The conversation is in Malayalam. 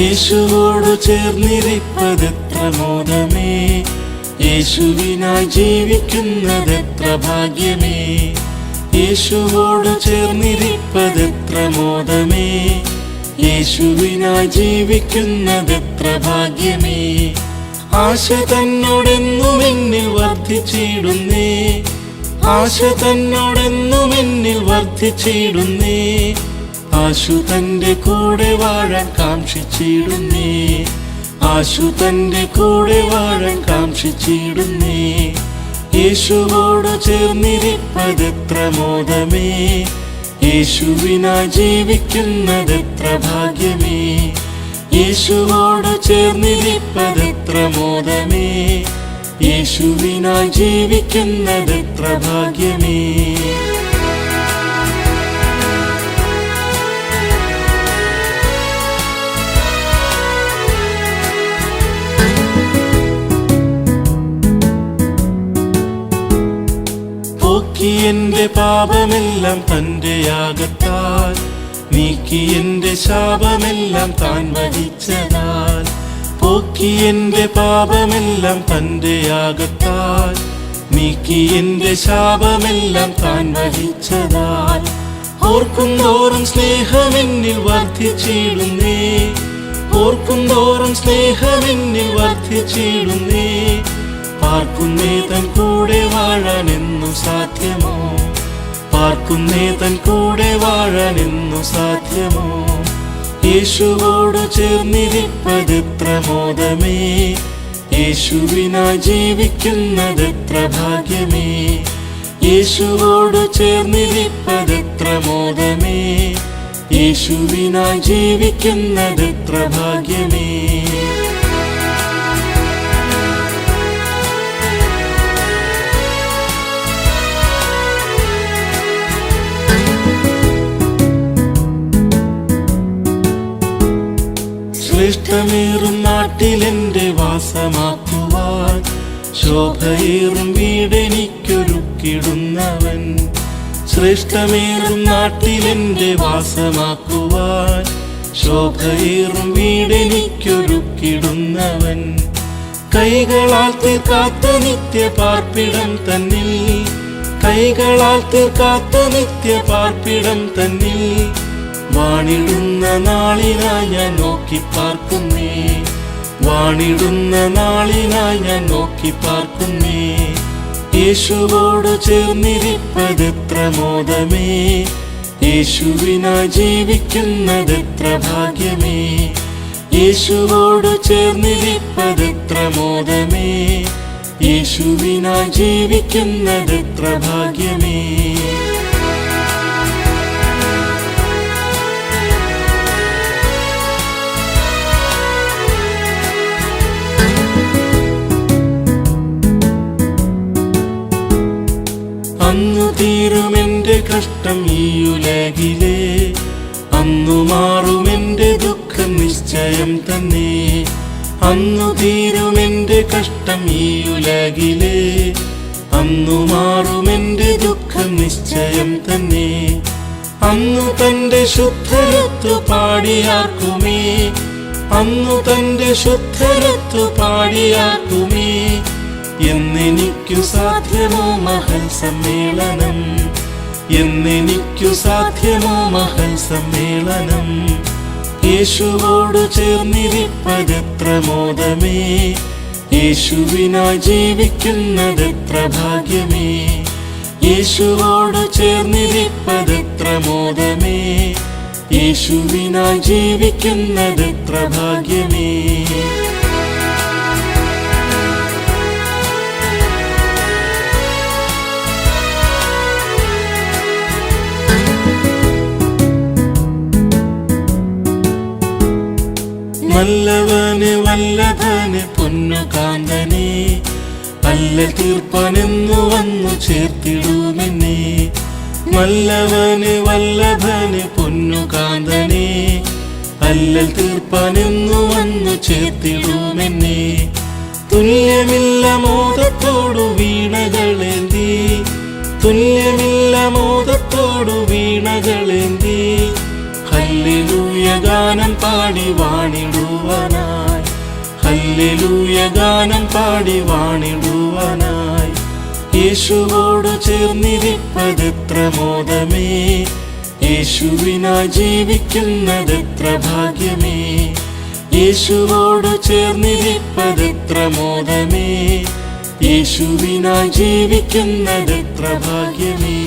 യേശുവോടു ചേർന്നിരിപ്പതെത്ര മോദമേ, യേശുവിനായി ജീവിക്കുന്നതെത്ര ഭാഗ്യമേ. യേശുവോടു ചേർന്നിരിപ്പതെത്ര മോദമേ, യേശുവിനായി ജീവിക്കുന്നതെത്ര ഭാഗ്യമേ. ആശ തന്നോടെന്നും എന്നിൽ വർദ്ധിച്ചിടുന്നേ, ആശ തന്നോടെന്നും എന്നിൽ വർദ്ധിച്ചിടുന്നേ. ആശു തന്റെ കൂടെ വാഴാൻ കാംക്ഷിച്ചിടുന്നേ, ആശു തന്റെ കൂടെ വാഴാൻ കാംക്ഷിച്ചിടുന്നേ. യേശുവോടു ചേർന്നിരിപ്പതെത്ര മോദമേ, യേശുവിനായി ജീവിക്കുന്നതെത്ര ഭാഗ്യമേ. യേശുവോടു ചേർന്നിരിപ്പതെത്ര മോദമേ, യേശുവിനായി ജീവിക്കുന്നതെത്ര ഭാഗ്യമേ. പോക്കി എന്റെ പാപമെല്ലാം തന്റെ യാഗത്താൽ, നീക്കി എന്റെ ശാപമെല്ലാം താൻ വഹിച്ചതാൽ. പോക്കി എന്റെ പാപമെല്ലാം തന്റെ യാഗത്താൽ, നീക്കി എന്റെ ശാപമെല്ലാം താൻ വഹിച്ചതാൽ. ഓർക്കുന്തോറും സ്നേഹമെന്നിൽ വർദ്ധിച്ചിടുന്നേ, ഓർക്കുന്തോറും സ്നേഹമെന്നിൽ വർദ്ധിച്ചിടുന്നേ. പാർക്കുന്നേ തൻ കൂടെ വാഴാനെന്നു സാധ്യമോ, പാർക്കുന്നേ തൻ കൂടെ വാഴാനെന്നു സാധ്യമോ. യേശുവോടു ചേർന്നിരിപ്പതെത്ര മോദമേ, യേശുവിനായി ജീവിക്കുന്നതെത്ര ഭാഗ്യമേ. യേശുവോടു ചേർന്നിരിപ്പതെത്ര മോദമേ, യേശുവിനായി ജീവിക്കുന്നതെത്ര ഭാഗ്യമേ. ശ്രേഷ്ഠമേറും നാട്ടിലെന്റെ വാസമാക്കുവാൻ, ശോഭയേറും വീടെനിക്കൊരുക്കിടുന്നവൻ. ശ്രേഷ്ഠമേറും നാട്ടിലെന്റെ വാസമാക്കുവാൻ, ശോഭയേറും വീടെനിക്കൊരുക്കിടുന്നവൻ. കൈകളാൽ തീർക്കാത്ത നിത്യപാർപ്പിടം തന്നിൽ, കൈകളാൽ തീർക്കാത്ത നിത്യപാർപ്പിടം തന്നിൽ. വാണിടുന്ന നാളിനായി ഞാൻ നോക്കി പാർക്കുന്നേ, വാണിടുന്ന നാളിനായി ഞാൻ നോക്കി പാർക്കുന്നേ. യേശുവോടു ചേർന്നിരിപ്പതെത്ര മോദമേ, യേശുവിനായി ജീവിക്കുന്നതെത്ര ഭാഗ്യമേ. യേശുവോടു ചേർന്നിരിപ്പതെത്ര മോദമേ, യേശുവിനായി ജീവിക്കുന്നതെത്ര ഭാഗ്യമേ. അന്നു തീരുമെന്റെ കഷ്ടം ഈ ഉലകിലെ, അന്നു മാറുമെന്റെ ദുഃഖം നിശ്ചയം തന്നെ. അന്നു തീരുമെന്റെ കഷ്ടം ഈ ഉലകിലെ, അന്നു മാറുമെന്റെ ദുഃഖം നിശ്ചയം തന്നെ. അന്നു തന്റെ ശുദ്ധരത്തു പാടിയാർക്കുമേ, അന്നു തന്റെ ശുദ്ധരത്തു പാടിയാർക്കുമേ. എന്നെനിക്കു സാധ്യമോ മഹൽ സമ്മേളനം, എന്നെനിക്കു സാധ്യമോ മഹൽ സമ്മേളനം. യേശുവോടു ചേർന്നിരിപ്പതെത്ര മോദമേ, യേശുവിനായി ജീവിക്കുന്നതെത്ര ഭാഗ്യമേ. യേശുവോടു ചേർന്നിരിപ്പതെത്ര മോദമേ, യേശുവിനായി ജീവിക്കുന്നതെത്ര ഭാഗ്യമേ. നല്ലവന് വല്ലഭന് പൊന്നുകാന്തനെ, അല്ല തീർപ്പാനെന്നു വന്നു ചേർത്തിടുമെന്നെ. നല്ലവന് വല്ലഭന് പൊന്നുകാന്തനെ, അല്ല തീർപ്പാനെന്നു വന്നു ചേർത്തിടുമെന്നെ. തുല്യമില്ല മോദത്തോടു വീണകളേന്തി, തുല്യമില്ല മോദത്തോടു വീണകളേന്തി. ഹല്ലേലൂയ ഗാനം പാടി പാടി വാണിടുവാനായി, ഹല്ലേലൂയ ഗാനം പാടി വാണിടുവാനായി. യേശുവോടു ചേർന്നിരിപ്പതെത്ര മോദമേ, യേശുവിനായി ജീവിക്കുന്നതെത്ര ഭാഗ്യമേ. യേശുവോടു ചേർന്നിരിപ്പതെത്ര മോദമേ, യേശുവിനായി ജീവിക്കുന്നതെത്ര ഭാഗ്യമേ.